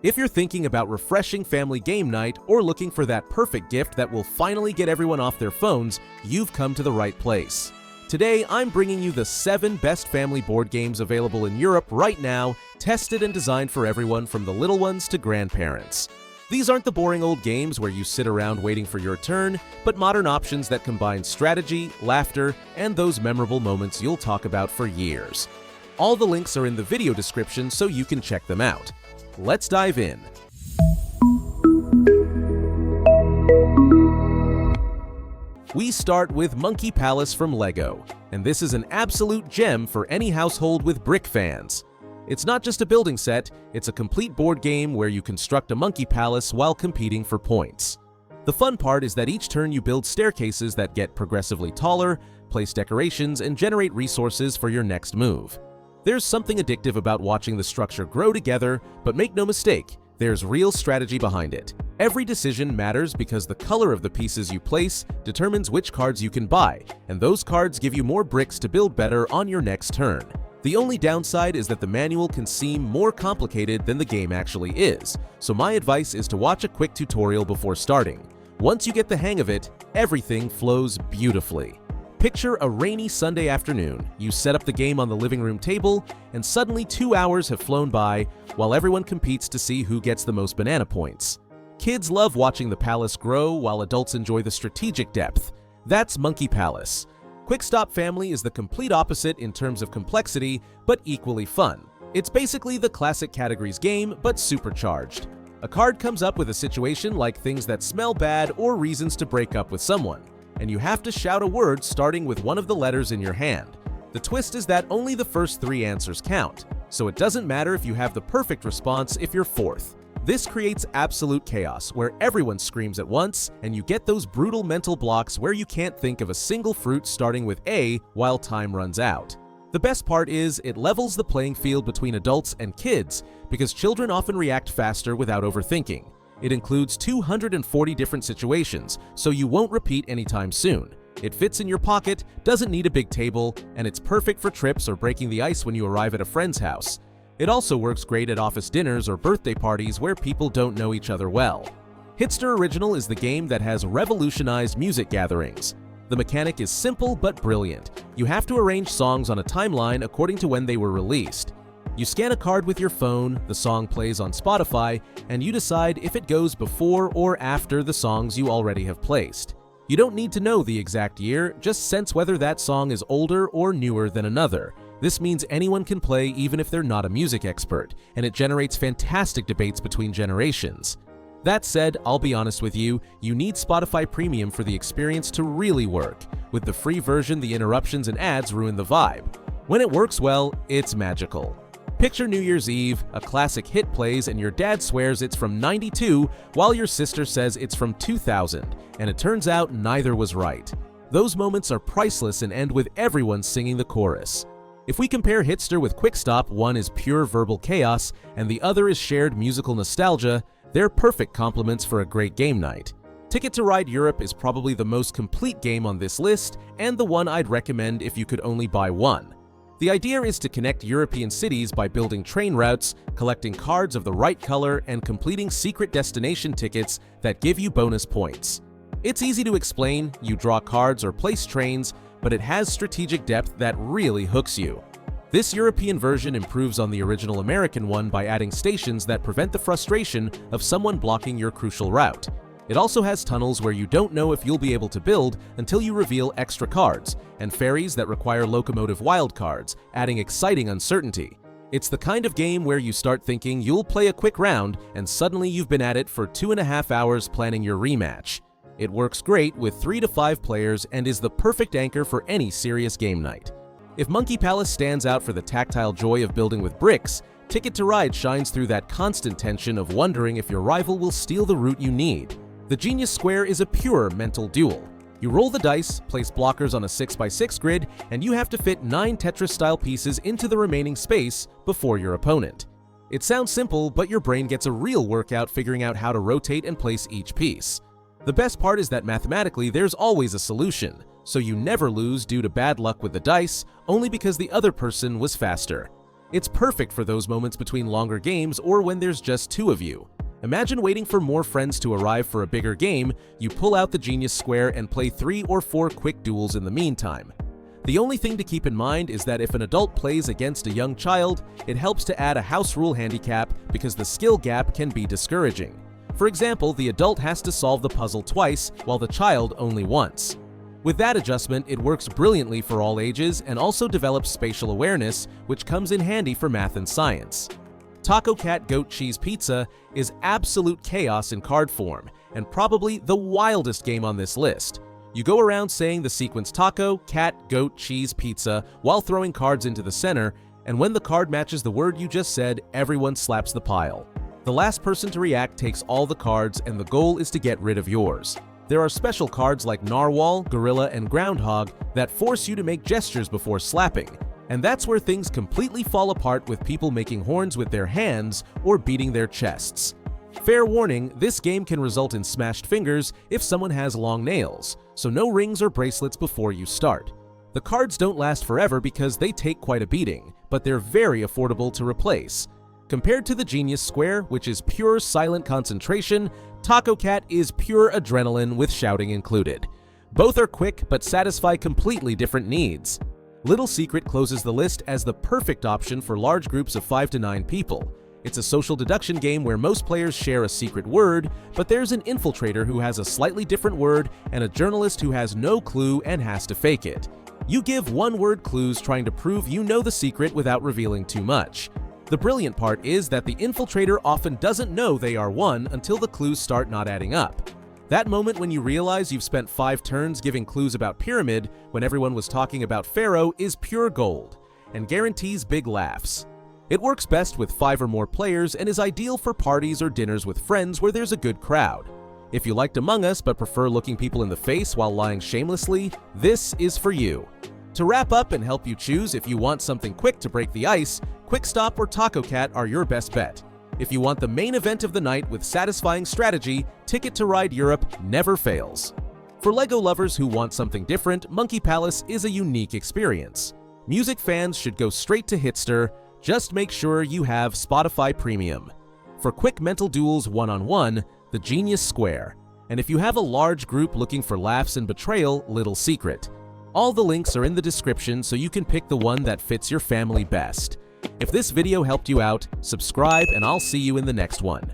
If you're thinking about refreshing family game night or looking for that perfect gift that will finally get everyone off their phones, you've come to the right place. Today, I'm bringing you the 7 best family board games available in Europe right now, tested and designed for everyone from the little ones to grandparents. These aren't the boring old games where you sit around waiting for your turn, but modern options that combine strategy, laughter, and those memorable moments you'll talk about for years. All the links are in the video description so you can check them out. Let's dive in. We start with Monkey Palace from LEGO, and this is an absolute gem for any household with brick fans. It's not just a building set, it's a complete board game where you construct a monkey palace while competing for points. The fun part is that each turn you build staircases that get progressively taller, place decorations, and generate resources for your next move. There's something addictive about watching the structure grow together, but make no mistake, there's real strategy behind it. Every decision matters because the color of the pieces you place determines which cards you can buy, and those cards give you more bricks to build better on your next turn. The only downside is that the manual can seem more complicated than the game actually is, so my advice is to watch a quick tutorial before starting. Once you get the hang of it, everything flows beautifully. Picture a rainy Sunday afternoon. You set up the game on the living room table, and suddenly 2 hours have flown by while everyone competes to see who gets the most banana points. Kids love watching the palace grow while adults enjoy the strategic depth. That's Monkey Palace. Quick Stop Family is the complete opposite in terms of complexity, but equally fun. It's basically the classic categories game, but supercharged. A card comes up with a situation like things that smell bad or reasons to break up with someone, and you have to shout a word starting with one of the letters in your hand. The twist is that only the first 3 answers count, so it doesn't matter if you have the perfect response if you're fourth. This creates absolute chaos where everyone screams at once, and you get those brutal mental blocks where you can't think of a single fruit starting with A while time runs out. The best part is it levels the playing field between adults and kids because children often react faster without overthinking. It includes 240 different situations, so you won't repeat anytime soon. It fits in your pocket, doesn't need a big table, and it's perfect for trips or breaking the ice when you arrive at a friend's house. It also works great at office dinners or birthday parties where people don't know each other well. Hitster Original is the game that has revolutionized music gatherings. The mechanic is simple but brilliant. You have to arrange songs on a timeline according to when they were released. You scan a card with your phone, the song plays on Spotify, and you decide if it goes before or after the songs you already have placed. You don't need to know the exact year, just sense whether that song is older or newer than another. This means anyone can play even if they're not a music expert, and it generates fantastic debates between generations. That said, I'll be honest with you, you need Spotify Premium for the experience to really work. With the free version, the interruptions and ads ruin the vibe. When it works well, it's magical. Picture New Year's Eve, a classic hit plays and your dad swears it's from '92 while your sister says it's from 2000, and it turns out neither was right. Those moments are priceless and end with everyone singing the chorus. If we compare Hitster with Quick Stop, one is pure verbal chaos and the other is shared musical nostalgia, they're perfect complements for a great game night. Ticket to Ride Europe is probably the most complete game on this list and the one I'd recommend if you could only buy one. The idea is to connect European cities by building train routes, collecting cards of the right color, and completing secret destination tickets that give you bonus points. It's easy to explain, you draw cards or place trains, but it has strategic depth that really hooks you. This European version improves on the original American one by adding stations that prevent the frustration of someone blocking your crucial route. It also has tunnels where you don't know if you'll be able to build until you reveal extra cards, and ferries that require locomotive wildcards, adding exciting uncertainty. It's the kind of game where you start thinking you'll play a quick round, and suddenly you've been at it for 2.5 hours planning your rematch. It works great with 3 to 5 players and is the perfect anchor for any serious game night. If Monkey Palace stands out for the tactile joy of building with bricks, Ticket to Ride shines through that constant tension of wondering if your rival will steal the route you need. The Genius Square is a pure mental duel. You roll the dice, place blockers on a 6x6 grid, and you have to fit 9 Tetris-style pieces into the remaining space before your opponent. It sounds simple, but your brain gets a real workout figuring out how to rotate and place each piece. The best part is that mathematically there's always a solution, so you never lose due to bad luck with the dice, only because the other person was faster. It's perfect for those moments between longer games or when there's just two of you. Imagine waiting for more friends to arrive for a bigger game. You pull out the Genius Square and play 3 or 4 quick duels in the meantime. The only thing to keep in mind is that if an adult plays against a young child, it helps to add a house rule handicap because the skill gap can be discouraging. For example, the adult has to solve the puzzle twice while the child only once. With that adjustment, it works brilliantly for all ages and also develops spatial awareness, which comes in handy for math and science. Taco Cat Goat Cheese Pizza is absolute chaos in card form, and probably the wildest game on this list. You go around saying the sequence taco, cat, goat, cheese, pizza while throwing cards into the center, and when the card matches the word you just said, everyone slaps the pile. The last person to react takes all the cards, and the goal is to get rid of yours. There are special cards like Narwhal, Gorilla, and Groundhog that force you to make gestures before slapping, and that's where things completely fall apart with people making horns with their hands or beating their chests. Fair warning, this game can result in smashed fingers if someone has long nails, so no rings or bracelets before you start. The cards don't last forever because they take quite a beating, but they're very affordable to replace. Compared to the Genius Square, which is pure silent concentration, Taco Cat is pure adrenaline with shouting included. Both are quick but satisfy completely different needs. Little Secret closes the list as the perfect option for large groups of 5 to 9 people. It's a social deduction game where most players share a secret word, but there's an infiltrator who has a slightly different word and a journalist who has no clue and has to fake it. You give one-word clues trying to prove you know the secret without revealing too much. The brilliant part is that the infiltrator often doesn't know they are one until the clues start not adding up. That moment when you realize you've spent 5 turns giving clues about Pyramid when everyone was talking about Pharaoh is pure gold, and guarantees big laughs. It works best with 5 or more players and is ideal for parties or dinners with friends where there's a good crowd. If you liked Among Us but prefer looking people in the face while lying shamelessly, this is for you. To wrap up and help you choose if you want something quick to break the ice, Quick Stop or Taco Cat are your best bet. If you want the main event of the night with satisfying strategy, Ticket to Ride Europe never fails. For LEGO lovers who want something different, Monkey Palace is a unique experience. Music fans should go straight to Hitster. Just make sure you have Spotify Premium. For quick mental duels one-on-one, the Genius Square. And if you have a large group looking for laughs and betrayal, Little Secret. All the links are in the description so you can pick the one that fits your family best. If this video helped you out, subscribe and I'll see you in the next one.